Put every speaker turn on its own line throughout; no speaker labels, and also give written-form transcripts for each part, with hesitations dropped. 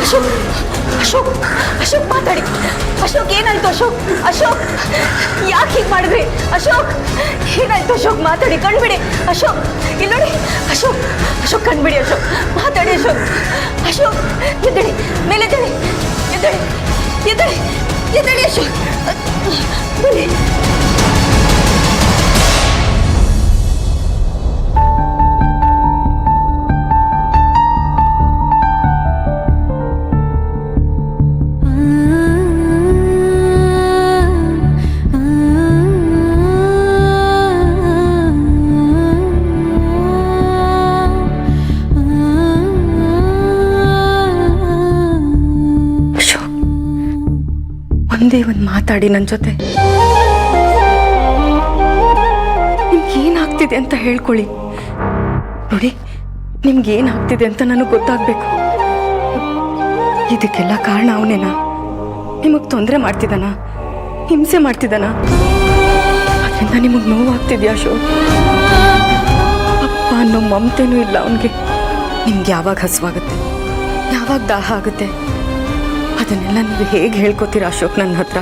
ಅಶೋಕ್ ಅಶೋಕ್ ಅಶೋಕ್ ಮಾತಾಡಿ. ಅಶೋಕ್ ಏನಾಯ್ತು? ಅಶೋಕ್ ಅಶೋಕ್ ಯಾಕೆ ಹೀಗೆ ಮಾಡಿದ್ರಿ? ಅಶೋಕ್ ಏನಾಯ್ತು? ಅಶೋಕ್ ಮಾತಾಡಿ, ಕಣ್ಬಿಡಿ. ಅಶೋಕ್ ಇಲ್ಲಿ ನೋಡಿ. ಅಶೋಕ್ ಅಶೋಕ್ ಕಣ್ಬಿಡಿ. ಅಶೋಕ್ ಮಾತಾಡಿ. ಅಶೋಕ್ ಅಶೋಕ್ ಎದ್ದೇಳಿ, ಮೇಲೆ ಎದ್ದೇಳಿ, ಎದ್ದೇಳಿ, ಎದ್ದೇಳಿ, ಎದ್ದೇಳಿ. ಅಶೋಕ್ ಬನ್ನಿ. ಒಂದೇ ಒಂದು ಮಾತಾಡಿ ನನ್ನ ಜೊತೆ. ನಿಮ್ಗೇನಾಗ್ತಿದೆ ಅಂತ ಹೇಳ್ಕೊಳ್ಳಿ. ನೋಡಿ, ನಿಮ್ಗೇನಾಗ್ತಿದೆ ಅಂತ ನನಗೆ ಗೊತ್ತಾಗಬೇಕು. ಇದಕ್ಕೆಲ್ಲ ಕಾರಣ ಅವನೇನಾ? ನಿಮಗೆ ತೊಂದರೆ ಮಾಡ್ತಿದ್ದಾನ? ಹಿಂಸೆ ಮಾಡ್ತಿದ್ದಾನ? ಅದರಿಂದ ನಿಮಗೆ ನೋವಾಗ್ತಿದ್ಯಾ ಅಶೋಕ್? ಅಪ್ಪ ಅನ್ನೋ ಮಮತೆನೂ ಇಲ್ಲ ಅವನಿಗೆ. ನಿಮ್ಗೆ ಯಾವಾಗ ಹಸುವಾಗುತ್ತೆ, ಯಾವಾಗ ದಾಹ ಆಗುತ್ತೆ, ಅದನ್ನೆಲ್ಲ ನೀವು ಹೇಗೆ ಹೇಳ್ಕೊತೀರಾ ಅಶೋಕ್ ನನ್ನ ಹತ್ರ?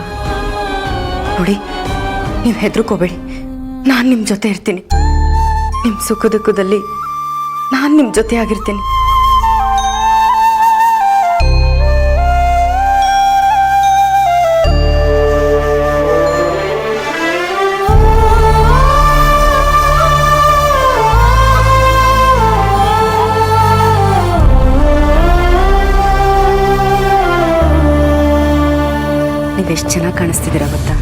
ನೋಡಿ, ನೀವು ಹೆದರ್ಕೋಬೇಡಿ. ನಾನು ನಿಮ್ಮ ಜೊತೆ ಇರ್ತೀನಿ. ನಿಮ್ಮ ಸುಖ ದುಃಖದಲ್ಲಿ ನಾನು ನಿಮ್ಮ ಜೊತೆ ಆಗಿರ್ತೀನಿ. ನೀವೆಷ್ಟು ಚೆನ್ನಾಗಿ ಕಾಣಿಸ್ತಿದ್ದೀರಾ ಗೊತ್ತಾ?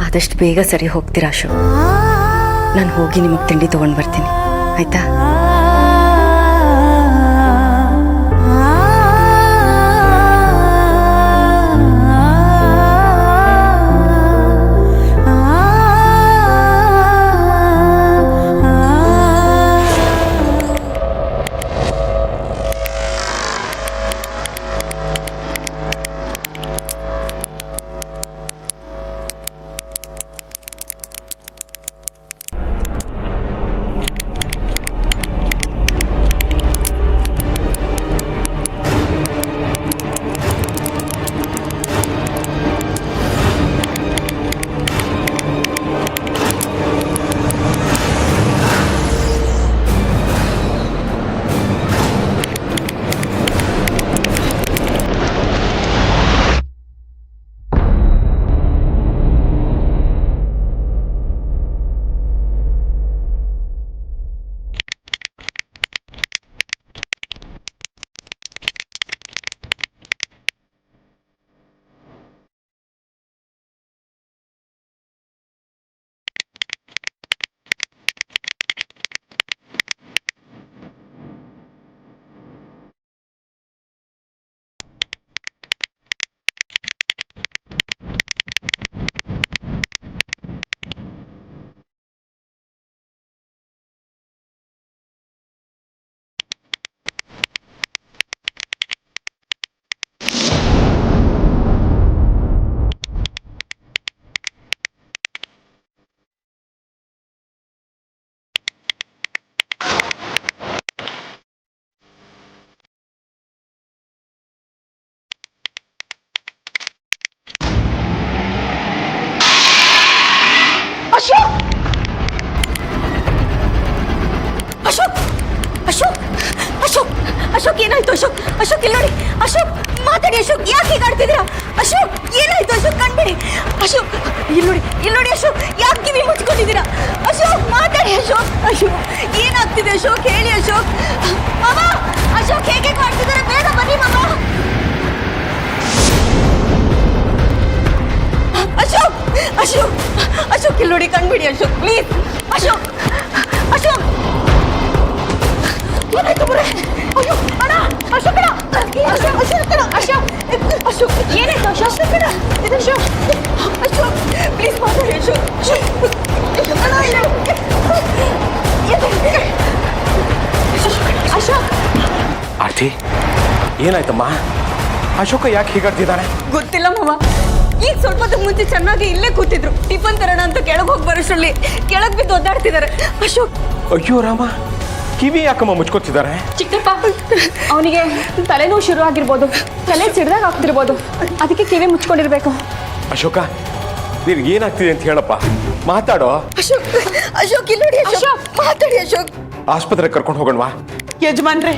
ಆದಷ್ಟು ಬೇಗ ಸರಿ ಹೋಗ್ತೀರಾ ಅಶೋಕ್. ನಾನು ಹೋಗಿ ನಿಮಗೆ ತಿಂಡಿ ತೊಗೊಂಡು ಬರ್ತೀನಿ, ಆಯ್ತಾ? ಅಶೋಕ್ ಅಶೋಕ್ ಅಶೋಕ್ ಅಶೋಕ್ ಅಶೋಕ್ ಏನಾಯ್ತು? ಅಶೋಕ್ ಅಶೋಕ್ ಇಲ್ಲಿ ನೋಡಿ. ಅಶೋಕ್ ಮಾತಾಡಿ. ಅಶೋಕ್ ಯಾಕೆ ಹೀಗೆ ಆಡ್ತಿದ್ದೀರಾ? ಅಶೋಕ್ ಏನಾಯ್ತು? ಅಶೋಕ್ ಕಣ್ಬಿಡಿ. ಅಶೋಕ್ ಇಲ್ಲಿ ನೋಡಿ, ಇಲ್ಲಿ ನೋಡಿ. ಅಶೋಕ್ ಯಾಕೆ ಕಿವಿ ಮುಚ್ಕೊಂಡಿದ್ದೀರಾ? ಅಶೋಕ್ ಮಾತಾಡಿ. ಅಶೋಕ್ ಅಶೋಕ್ ಏನಾಗ್ತಿದೆ? ಅಶೋಕ್ ಹೇಳಿ. ಅಶೋಕ್ ಮಾಮ, ಅಶೋಕ್ ಹೇಗೆ ಮಾಡ್ತಿದ್ದಾರೆ? ಬೇಗ ಬನ್ನಿ ಮಾಮ. ಅಶೋಕ್ ಅಶೋಕ್ ಅಶೋಕ್ ಇಲ್ಲಿ ನೋಡಿ, ಕಣ್ಬಿಡಿ. ಅಶೋಕ್ ಪ್ಲೀಸ್. ಅಶೋಕ್ ಅಶೋಕ್ ಏನಾಯ್ತು ಬರೇ? ಅಯ್ಯೋ ಅಣ್ಣ, ಅಶೋಕ್ ಅಣ್ಣ, ಅಶೋಕ್ ಅಶೋಕ್ ಅಣ್ಣ, ಅಶೋಕ್ ಅಶೋಕ್ ಏನಾಯ್ತು? ಅಶೋಕ್ ಅಣ್ಣ, ಇದು ಅಶೋಕ್. ಅಶೋಕ್ ಪ್ಲೀಸ್ ಮಾತಾಡಿ. ಅಶೋಕ್ ಅಣ್ಣ, ಅಶೋಕ್.
ಆರ್ತಿ, ಏನಾಯ್ತಮ್ಮ? ಅಶೋಕ ಯಾಕೆ ಹೀಗಾಡ್ತಿದ್ದಾನೆ?
ಗೊತ್ತಿಲ್ಲ ಮಾವ. ಈಗ ಸ್ವಲ್ಪ ಹೊತ್ತು ಮುಂಚೆ ಚೆನ್ನಾಗಿ ಇಲ್ಲೇ ಕೂತಿದ್ರು. ಟಿಫನ್ ತರೋಣ ಅಂತ ಕೆಳಗೆ ಹೋಗಿ ಬರೋಷ್ಟರಲ್ಲಿ ಕೆಳಗೆ ಬಿದ್ದು ಒದ್ದಾಡ್ತಿದ್ದಾರೆ. ಅಶೋಕ್.
ಅಯ್ಯೋ ರಾಮ, ಕಿವಿ ಯಾಕಮ್ಮ ಮುಚ್ಕೋತಿದ್ದಾರೆ?
ಚಿಕ್ಕಪ್ಪ
ಅವನಿಗೆ ತಲೆನೋವು ಶುರು ಆಗಿರ್ಬೋದು, ತಲೆ ಸಿಡ್ದಾಗ ಆಗ್ತಿರ್ಬೋದು, ಅದಕ್ಕೆ ಕಿವಿ ಮುಚ್ಕೊಂಡಿರ್ಬೇಕು.
ಅಶೋಕ, ನಿನ್ಗೆ ಏನಾಗ್ತಿದೆ ಅಂತ ಹೇಳಪ್ಪ, ಮಾತಾಡೋ.
ಅಶೋಕ್, ಅಶೋಕ್ ಇಲ್ಲಿ ನೋಡಿ ಅಶೋಕ್, ಮಾತಾಡಿ ಅಶೋಕ್.
ಆಸ್ಪತ್ರೆಗೆ ಕರ್ಕೊಂಡು ಹೋಗೋಣವಾ?
ಯಜಮಾನ್ರೆ,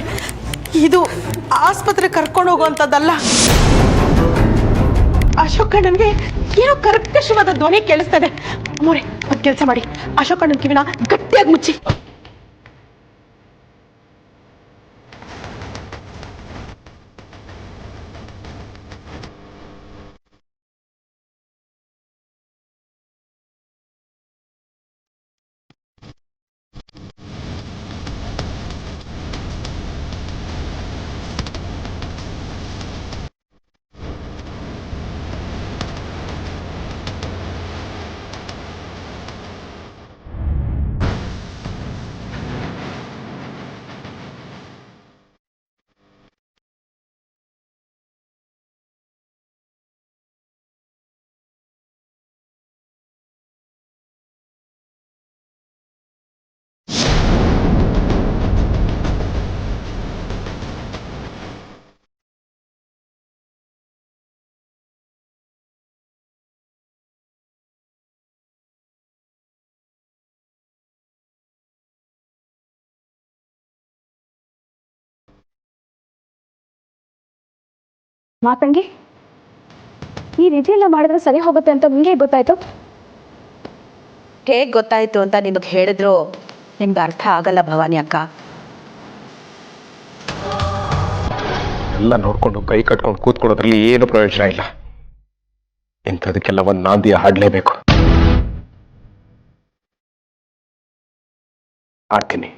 ಇದು ಆಸ್ಪತ್ರೆ ಕರ್ಕೊಂಡು ಹೋಗುವಂಥದ್ದಲ್ಲ. ಅಶೋಕ್ ಅಣ್ಣನ್ಗೆ ಏನೋ ಕರ್ಕಶವಾದ ಧ್ವನಿ ಕೇಳಿಸ್ತದೆ. ಅಮ್ಮೋರೆ, ಒಂದು ಕೆಲಸ ಮಾಡಿ, ಅಶೋಕ್ ಅಣ್ಣನ ಕಿವಿನ ಗಟ್ಟಿಯಾಗಿ ಮುಚ್ಚಿ.
ಮಾತಂಗಿ, ಈ ರೀತಿ ಎಲ್ಲ ಮಾಡಿದ್ರೆ ಸರಿ ಹೋಗುತ್ತೆ ಅಂತ ನಿಮಗೆ ಗೊತ್ತಾಯ್ತು?
ಹೇಗೆ ಗೊತ್ತಾಯ್ತು ಅಂತ ನಿಮಗೆ ಹೇಳಿದ್ರು ನಿಮ್ಗೆ ಅರ್ಥ ಆಗಲ್ಲ ಭವಾನಿ ಅಕ್ಕ.
ಎಲ್ಲ ನೋಡ್ಕೊಂಡು ಕೈ ಕಟ್ಕೊಂಡು ಕೂತ್ಕೊಳ್ಳೋದ್ರಲ್ಲಿ ಏನು ಪ್ರಯೋಜನ ಇಲ್ಲ. ಇಂಥದಕ್ಕೆಲ್ಲ ಒಂದು ನಾಂದಿ ಹಾಡಲೇಬೇಕು. ಆಡ್ತೀನಿ.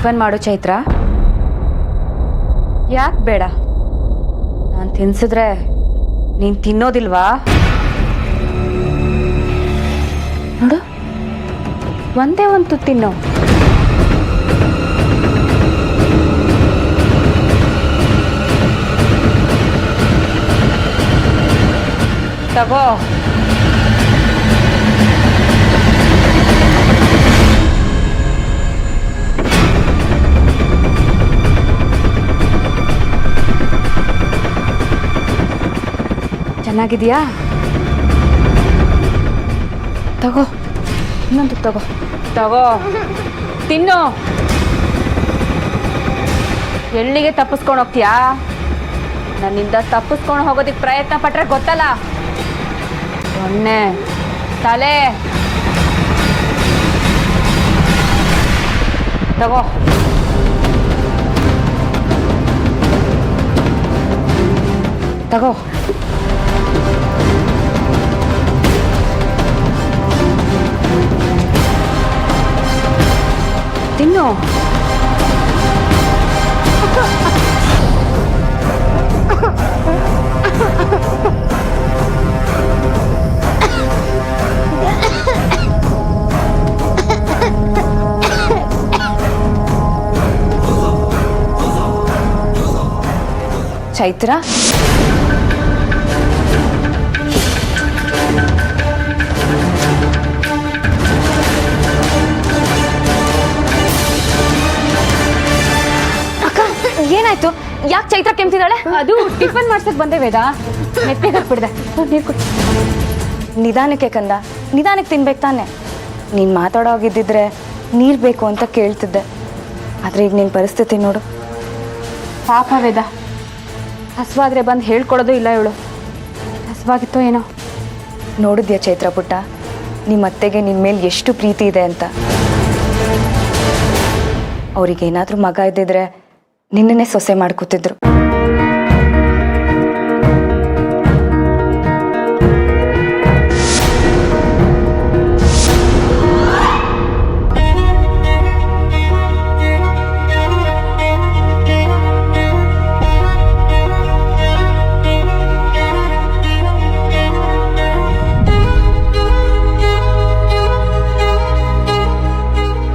ಟಿಫನ್ ಮಾಡು ಚೈತ್ರ. ಯಾಕೆ ಬೇಡ? ನಾನು ತಿನ್ಸಿದ್ರೆ ನೀನು ತಿನ್ನೋದಿಲ್ವಾ? ನೋಡು, ಒಂದೇ ಒಂದು ತುತ್ತು ತಿನ್ನು. ತಗೋ. ಚೆನ್ನಾಗಿದೆಯಾ? ತಗೋ, ಇನ್ನೊಂದು ತಗೋ. ತಗೋ, ತಿನ್ನು. ಎಲ್ಲಿಗೆ ತಪ್ಪಿಸ್ಕೊಂಡು ಹೋಗ್ತೀಯಾ? ನನ್ನಿಂದ ತಪ್ಪಿಸ್ಕೊಂಡು ಹೋಗೋದಕ್ಕೆ ಪ್ರಯತ್ನ ಪಟ್ರೆ ಗೊತ್ತಲ್ಲ, ಸೊನ್ನೆ ತಲೆ. ತಗೋ. ತಗೋ. ತಿನ್ನು.
ಚೈತ್ರ ಅಕ್ಕ ಏನಾಯ್ತು? ಯಾಕೆ ಚೈತ್ರ ಕೆಮ್ತಿದ್ದಾಳೆ?
ಅದು ಟಿಫನ್ ಮಾಡ್ಸಕ್ ಬಂದೆ ವೇದ, ಮೆತ್ತಗೆ ಹಾಕ್ಬಿಡ್ದೆ. ನೀರು ಕೊಡು.
ನಿಧಾನಕ್ಕೆ ಕಂದ, ನಿಧಾನಕ್ಕೆ ತಿನ್ಬೇಕು ತಾನೆ. ನೀನು ಮಾತಾಡೋಗಿದ್ದಿದ್ರೆ ನೀರು ಬೇಕು ಅಂತ ಕೇಳ್ತಿದ್ದೆ, ಆದರೆ ಈಗ ನಿನ್ನ ಪರಿಸ್ಥಿತಿ ನೋಡು.
ಪಾಪ ವೇದ, ಹಸುವಾದ್ರೆ ಬಂದು ಹೇಳ್ಕೊಡೋದು ಇಲ್ಲ ಇವಳು. ಹಸುವಾಗಿತ್ತೋ ಏನೋ.
ನೋಡಿದ್ಯಾ ಚೈತ್ರ ಪುಟ್ಟ, ನಿಮ್ಮ ಅತ್ತೆಗೆ ನಿನ್ನ ಮೇಲೆ ಎಷ್ಟು ಪ್ರೀತಿ ಇದೆ ಅಂತ. ಅವ್ರಿಗೇನಾದರೂ ಮಗ ಇದ್ದಿದ್ರೆ ನಿನ್ನನ್ನೇ ಸೊಸೆ ಮಾಡ್ಕೊತಿದ್ರು.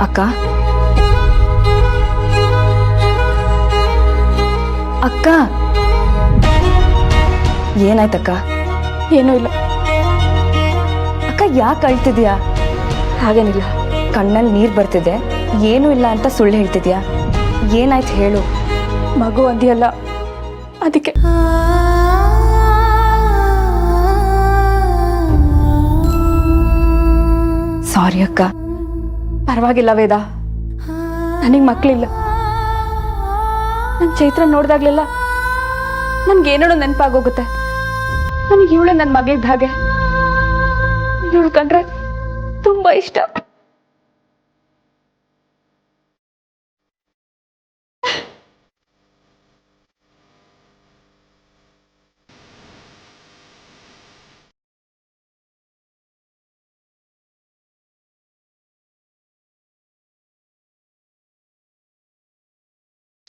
ಅಕ್ಕ ಅಕ್ಕ ಏನಾಯ್ತಕ್ಕ?
ಏನೂ ಇಲ್ಲ.
ಅಕ್ಕ ಯಾಕೆ ಅಳ್ತಿದ್ಯಾ?
ಹಾಗೇನಿಲ್ಲ.
ಕಣ್ಣಲ್ಲಿ ನೀರು ಬರ್ತಿದೆ, ಏನೂ ಇಲ್ಲ ಅಂತ ಸುಳ್ಳು ಹೇಳ್ತಿದ್ಯಾ? ಏನಾಯ್ತು ಹೇಳು.
ಮಗು ಅಂದಿಯಲ್ಲ, ಅದಕ್ಕೆ.
ಸಾರಿ ಅಕ್ಕ.
ಪರವಾಗಿಲ್ಲ ವೇದ, ನನಗೆ ಮಕ್ಕಳಿಲ್ಲ. ನನ್ನ ಚೈತ್ರ ನೋಡಿದಾಗ್ಲೆಲ್ಲ ನನ್ಗೇನೋ ನೆನಪಾಗೋಗುತ್ತೆ. ನನಗೆ ಇವಳು ನನ್ನ ಮಗಿದ್ದ ಹಾಗೆ. ಇವಳು ಕಂಡ್ರೆ ತುಂಬಾ ಇಷ್ಟ.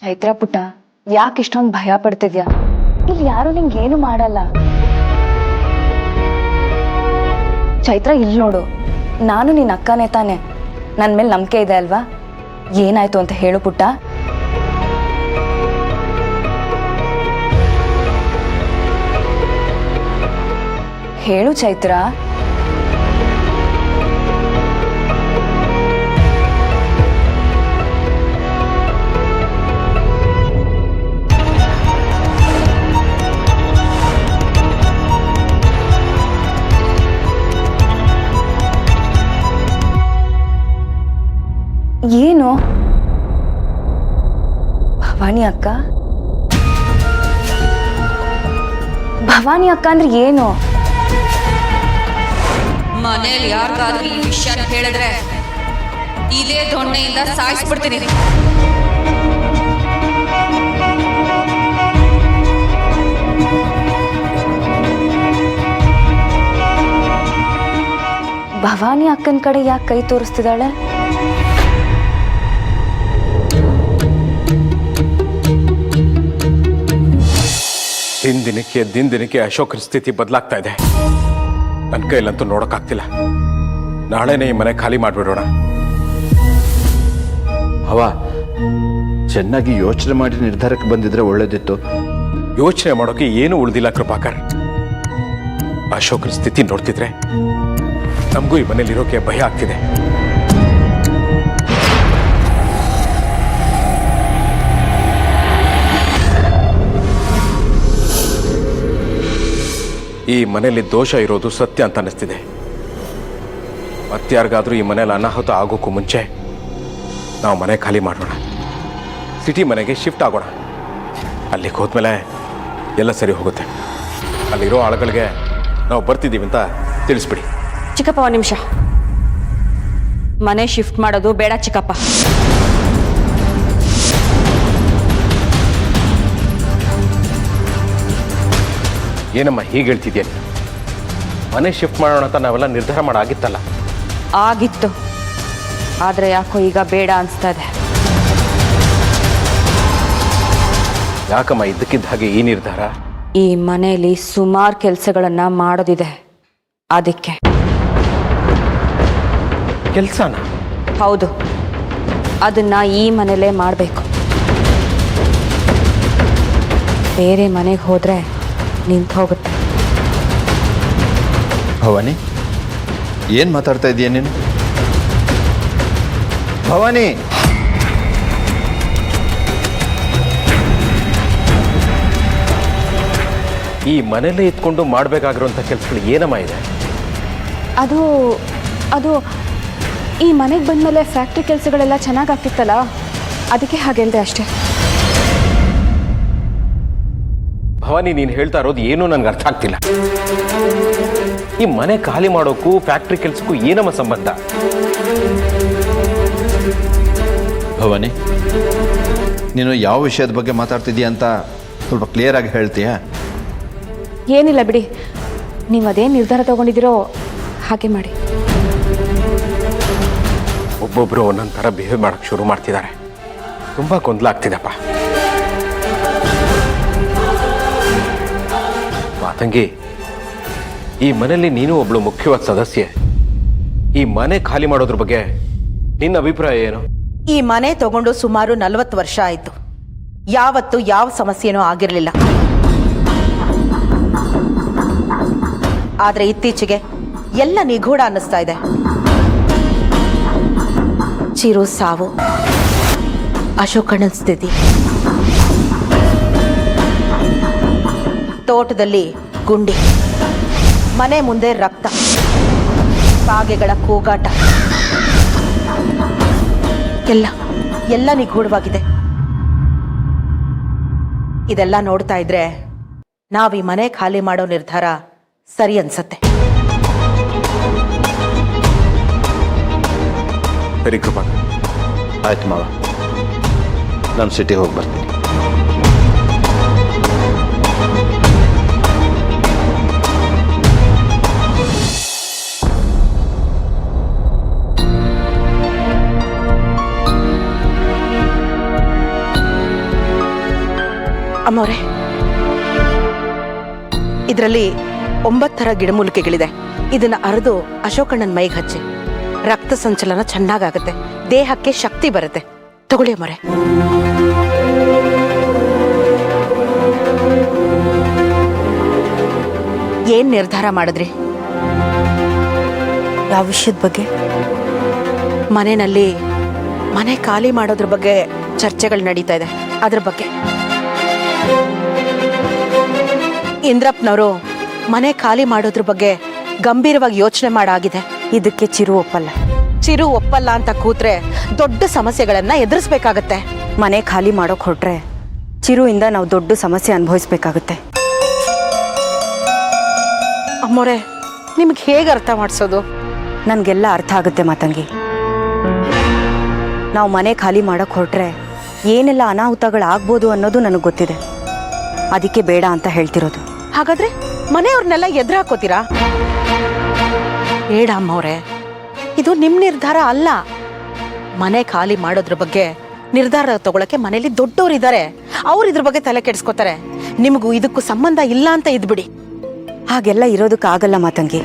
ಚೈತ್ರ ಪುಟ್ಟ, ಯಾಕೆ ಇಷ್ಟೊಂದು ಭಯ ಪಡ್ತಿದ್ಯಾ? ಇಲ್ಲಿ ಯಾರು ನಿಂಗೇನು ಮಾಡಲ್ಲ. ಚೈತ್ರ, ಇಲ್ಲಿ ನೋಡು, ನಾನು ನಿನ್ನ ಅಕ್ಕನೇ ತಾನೆ. ನನ್ನ ಮೇಲೆ ನಂಬಿಕೆ ಇದೆ ಅಲ್ವಾ? ಏನಾಯ್ತು ಅಂತ ಹೇಳು ಪುಟ್ಟ. ಹೇಳು ಚೈತ್ರ. ಏನು? ಭವಾನಿ ಅಕ್ಕ? ಭವಾನಿ ಅಕ್ಕ ಅಂದ್ರೆ ಏನು?
ಮನೇಲಿ ಯಾರಿಗಾದ್ರೂ ಈ ವಿಷಯ ಹೇಳಿದ್ರೆ ಇದೇ ದೊಣ್ಣೆಯಿಂದ ಸಾಯಿಸ್ಬಿಡ್ತೀನಿ.
ಭವಾನಿ ಅಕ್ಕನ ಕಡೆ ಯಾಕೆ ಕೈ ತೋರಿಸ್ತಿದ್ದಾಳೆ?
ದಿನಕ್ಕೆ ಅಶೋಕನ ಸ್ಥಿತಿ ಬದಲಾಗ್ತಾ ಇದೆ. ನನ್ನ ಕೈಲಂತೂ ನೋಡೋಕ್ಕಾಗ್ತಿಲ್ಲ. ನಾಳೆನೇ ಈ ಮನೆ ಖಾಲಿ ಮಾಡಿಬಿಡೋಣ.
ಚೆನ್ನಾಗಿ ಯೋಚನೆ ಮಾಡಿ ನಿರ್ಧಾರಕ್ಕೆ ಬಂದಿದ್ರೆ ಒಳ್ಳೇದಿತ್ತು.
ಯೋಚನೆ ಮಾಡೋಕೆ ಏನು ಉಳಿದಿಲ್ಲ ಕೃಪಾಕರ್. ಅಶೋಕನ ಸ್ಥಿತಿ ನೋಡ್ತಿದ್ರೆ ನಮಗೂ ಈ ಮನೇಲಿರೋಕೆ ಭಯ ಆಗ್ತಿದೆ. ಈ ಮನೆಯಲ್ಲಿ ದೋಷ ಇರೋದು ಸತ್ಯ ಅಂತ ಅನ್ನಿಸ್ತಿದೆ. ಮತ್ತಾರಿಗಾದ್ರೂ ಈ ಮನೇಲಿ ಅನಾಹುತ ಆಗೋಕ್ಕೂ ಮುಂಚೆ ನಾವು ಮನೆ ಖಾಲಿ ಮಾಡೋಣ, ಸಿಟಿ ಮನೆಗೆ ಶಿಫ್ಟ್ ಆಗೋಣ. ಅಲ್ಲಿಗೆ ಹೋದ್ಮೇಲೆ ಎಲ್ಲ ಸರಿ ಹೋಗುತ್ತೆ. ಅಲ್ಲಿರೋ ಆಳುಗಳಿಗೆ ನಾವು ಬರ್ತಿದ್ದೀವಿ ಅಂತ ತಿಳಿಸ್ಬಿಡಿ.
ಚಿಕ್ಕಪ್ಪ, ಒಂದು ನಿಮಿಷ. ಮನೆ ಶಿಫ್ಟ್ ಮಾಡೋದು ಬೇಡ ಚಿಕ್ಕಪ್ಪ.
ಏನಮ್ಮ ಹೀಗೆ ಹೇಳ್ತಿದ್ಯಾ? ಮನೆ ಶಿಫ್ಟ್ ಮಾಡೋಣ ಅಂತ ನಾವೆಲ್ಲ ನಿರ್ಧಾರ ಮಾಡಾಗಿತ್ತಲ್ಲ.
ಆಗಿತ್ತು, ಆದರೆ ಯಾಕೋ ಈಗ ಬೇಡ ಅನಿಸ್ತಾ ಇದೆ.
ಯಾಕಮ್ಮ ಇದ್ದಕ್ಕಿದ್ದ ಹಾಗೆ ಈ ನಿರ್ಧಾರ?
ಈ ಮನೆಯಲ್ಲಿ ಸುಮಾರು ಕೆಲಸಗಳನ್ನ ಮಾಡೋದಿದೆ, ಅದಕ್ಕೆ.
ಕೆಲಸನ?
ಹೌದು, ಅದನ್ನ ಈ ಮನೇಲೇ ಮಾಡಬೇಕು. ಬೇರೆ ಮನೆಗೆ ಹೋದರೆ ನಿಂತು ಹೋಗುತ್ತೆ.
ಭವಾನಿ, ಏನು ಮಾತಾಡ್ತಾ ಇದೀಯ ನೀನು? ಭವಾನಿ,
ಈ ಮನೇಲೇ ಇದ್ಕೊಂಡು ಮಾಡಬೇಕಾಗಿರುವಂಥ ಕೆಲಸಗಳು ಏನಮ್ಮ ಇದೆ?
ಅದು ಈ ಮನೆಗೆ ಬಂದಮೇಲೆ ಫ್ಯಾಕ್ಟ್ರಿ ಕೆಲಸಗಳೆಲ್ಲ ಚೆನ್ನಾಗಾಗ್ತಿತ್ತಲ್ಲ, ಅದಕ್ಕೆ ಹಾಗೆ ಹೇಳ್ದೆ ಅಷ್ಟೇ.
ಭವಾನಿ, ನೀನು ಹೇಳ್ತಾ ಇರೋದು ಏನೂ ನನಗೆ ಅರ್ಥ ಆಗ್ತಿಲ್ಲ. ಈ ಮನೆ ಖಾಲಿ ಮಾಡೋಕ್ಕೂ ಫ್ಯಾಕ್ಟ್ರಿ ಕೆಲಸಕ್ಕೂ ಏನಮ್ಮ ಸಂಬಂಧ?
ಭವಾನಿ, ನೀನು ಯಾವ ವಿಷಯದ ಬಗ್ಗೆ ಮಾತಾಡ್ತಿದ್ದೀಯ ಅಂತ ಸ್ವಲ್ಪ ಕ್ಲಿಯರ್ ಆಗಿ ಹೇಳ್ತೀಯಾ?
ಏನಿಲ್ಲ ಬಿಡಿ, ನೀವು ಅದೇನು ನಿರ್ಧಾರ ತಗೊಂಡಿದ್ದೀರೋ ಹಾಗೆ ಮಾಡಿ.
ಒಬ್ಬೊಬ್ಬರು ಒಂದೊಂದು ಥರ ಬಿಹೇವ್ ಮಾಡೋಕ್ಕೆ ಶುರು ಮಾಡ್ತಿದ್ದಾರೆ. ತುಂಬ ಗೊಂದಲ ಆಗ್ತಿದೆಪ್ಪ. ಮಾತಂಗಿ, ಈ ಮನೆಯಲ್ಲಿ ನೀನು ಒಬ್ಳು ಮುಖ್ಯವಾದ ಸದಸ್ಯೆ. ಈ ಮನೆ ಖಾಲಿ ಮಾಡೋದ್ರ ಬಗ್ಗೆ ನಿನ್ನ ಅಭಿಪ್ರಾಯ ಏನು?
ಈ ಮನೆ ತಗೊಂಡು ಸುಮಾರು 40 ವರ್ಷ ಆಯ್ತು. ಯಾವತ್ತು ಯಾವ ಸಮಸ್ಯೆನೂ ಆಗಿರಲಿಲ್ಲ. ಆದ್ರೆ ಇತ್ತೀಚೆಗೆ ಎಲ್ಲ ನಿಗೂಢ ಅನ್ನಿಸ್ತಾ ಇದೆ. ಚಿರು ಸಾವು, ಅಶೋಕಣ್ಣನ ಸ್ಥಿತಿ, ತೋಟದಲ್ಲಿ ಗುಂಡಿ, ಮನೆ ಮುಂದೆ ರಕ್ತ, ಕಾಗೆಗಳ ಕೂಗಾಟ, ಎಲ್ಲ ನಿಗೂಢವಾಗಿದೆ. ಇದೆಲ್ಲ ನೋಡ್ತಾ ಇದ್ರೆ ನಾವ್ ಈ ಮನೆ ಖಾಲಿ ಮಾಡೋ ನಿರ್ಧಾರ ಸರಿ ಅನ್ಸತ್ತೆ.
ಸರಿ ಕೃಪಾ.
ಆಯ್ತು ಮಾವ, ನಾನು ಸಿಟಿಗೆ ಹೋಗಿ ಬರ್ತೀನಿ.
ಅಮ್ಮವ್ರೆ, ಇದರಲ್ಲಿ 9 ಥರ ಗಿಡಮೂಲಿಕೆಗಳಿದೆ. ಇದನ್ನ ಅರೆದು ಅಶೋಕಣ್ಣನ ಮೈಗೆ ಹಚ್ಚಿ, ರಕ್ತ ಸಂಚಲನ ಚೆನ್ನಾಗಾಗತ್ತೆ, ದೇಹಕ್ಕೆ ಶಕ್ತಿ ಬರುತ್ತೆ. ತಗೊಳ್ಳಿ ಅಮ್ಮವ್ರೆ. ಏನ್ ನಿರ್ಧಾರ ಮಾಡಿದ್ರಿ? ಯಾವ ವಿಷಯದ ಬಗ್ಗೆ? ಮನೆಯಲ್ಲಿ ಮನೆ ಖಾಲಿ ಮಾಡೋದ್ರ ಬಗ್ಗೆ ಚರ್ಚೆಗಳು ನಡೀತಾ ಇದೆ. ಅದ್ರ ಬಗ್ಗೆ ಇಂದ್ರಪ್ಪನವರು ಮನೆ ಖಾಲಿ ಮಾಡೋದ್ರ ಬಗ್ಗೆ ಗಂಭೀರವಾಗಿ ಯೋಚನೆ ಮಾಡಾಗಿದೆ.
ಇದಕ್ಕೆ ಚಿರು ಒಪ್ಪಲ್ಲ.
ಚಿರು ಒಪ್ಪಲ್ಲ ಅಂತ ಕೂತ್ರೆ ದೊಡ್ಡ ಸಮಸ್ಯೆಗಳನ್ನ ಎದುರಿಸ್ಬೇಕಾಗತ್ತೆ.
ಮನೆ ಖಾಲಿ ಮಾಡೋಕೆ ಹೊರಟ್ರೆ ಚಿರುವಿಂದ ನಾವು ದೊಡ್ಡ ಸಮಸ್ಯೆ ಅನುಭವಿಸ್ಬೇಕಾಗುತ್ತೆ.
ಅಮ್ಮೋರೆ, ನಿಮ್ಗೆ ಹೇಗೆ ಅರ್ಥ ಮಾಡಿಸೋದು?
ನನಗೆಲ್ಲ ಅರ್ಥ ಆಗುತ್ತೆ ಮಾತಂಗಿ. ನಾವು ಮನೆ ಖಾಲಿ ಮಾಡೋಕೆ ಹೊರಟ್ರೆ ಏನೆಲ್ಲ ಅನಾಹುತಗಳಾಗ್ಬೋದು ಅನ್ನೋದು ನನಗೆ ಗೊತ್ತಿದೆ. ಅದಕ್ಕೆ ಬೇಡ ಅಂತ ಹೇಳ್ತಿರೋದು.
ಹಾಗಾದ್ರೆ ಮನೆಯವ್ರನ್ನೆಲ್ಲ ಎದುರು ಹಾಕೋತೀರಾ? ಬೇಡ ಅಮ್ಮವ್ರೆ, ಇದು ನಿಮ್ ನಿರ್ಧಾರ ಅಲ್ಲ. ಮನೆ ಖಾಲಿ ಮಾಡೋದ್ರ ಬಗ್ಗೆ ನಿರ್ಧಾರ ತಗೊಳಕ್ಕೆ ಮನೇಲಿ ದೊಡ್ಡವರಿದ್ದಾರೆ. ಅವ್ರು ಇದ್ರ ಬಗ್ಗೆ ತಲೆ ಕೆಡಿಸ್ಕೋತಾರೆ. ನಿಮಗೂ ಇದಕ್ಕೂ ಸಂಬಂಧ ಇಲ್ಲ ಅಂತ ಇದ್ಬಿಡಿ.
ಹಾಗೆಲ್ಲ ಇರೋದಕ್ಕಾಗಲ್ಲ ಮಾತಂಗಿ.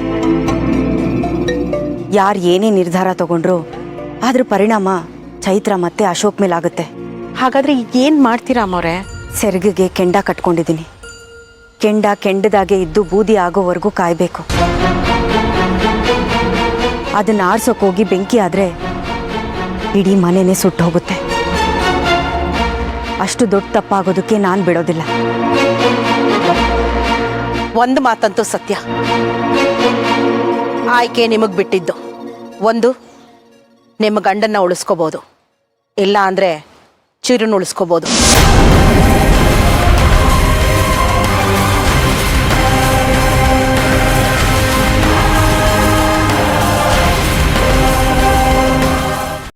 ಯಾರು ಏನೇ ನಿರ್ಧಾರ ತಗೊಂಡ್ರು ಅದ್ರ ಪರಿಣಾಮ ಚೈತ್ರ ಮತ್ತೆ ಅಶೋಕ್ ಮೇಲಾಗುತ್ತೆ.
ಹಾಗಾದ್ರೆ ಏನ್ ಮಾಡ್ತೀರಾ ಅಮ್ಮವ್ರೆ?
ಸೆರಗಿಗೆ ಕೆಂಡ ಕಟ್ಕೊಂಡಿದ್ದೀನಿ. ಕೆಂಡ ಕೆಂಡದಾಗೆ ಇದ್ದು ಬೂದಿ ಆಗೋವರೆಗೂ ಕಾಯಬೇಕು. ಅದನ್ನ ಆರ್ಸೋಕೋಗಿ ಬೆಂಕಿ ಆದ್ರೆ ಇಡೀ ಮನೆನೇ ಸುಟ್ಟು ಹೋಗುತ್ತೆ. ಅಷ್ಟು ದೊಡ್ಡ ತಪ್ಪಾಗೋದಕ್ಕೆ ನಾನು ಬಿಡೋದಿಲ್ಲ.
ಒಂದು ಮಾತಂತೂ ಸತ್ಯ, ಆಯ್ಕೆ ನಿಮಗ್ ಬಿಟ್ಟಿದ್ದು. ಒಂದು, ನಿಮ್ಮ ಗಂಡನ್ನ ಉಳಿಸ್ಕೋಬಹುದು, ಇಲ್ಲ ಅಂದ್ರೆ ಚಿರುನ ಉಳಿಸ್ಕೋಬಹುದು.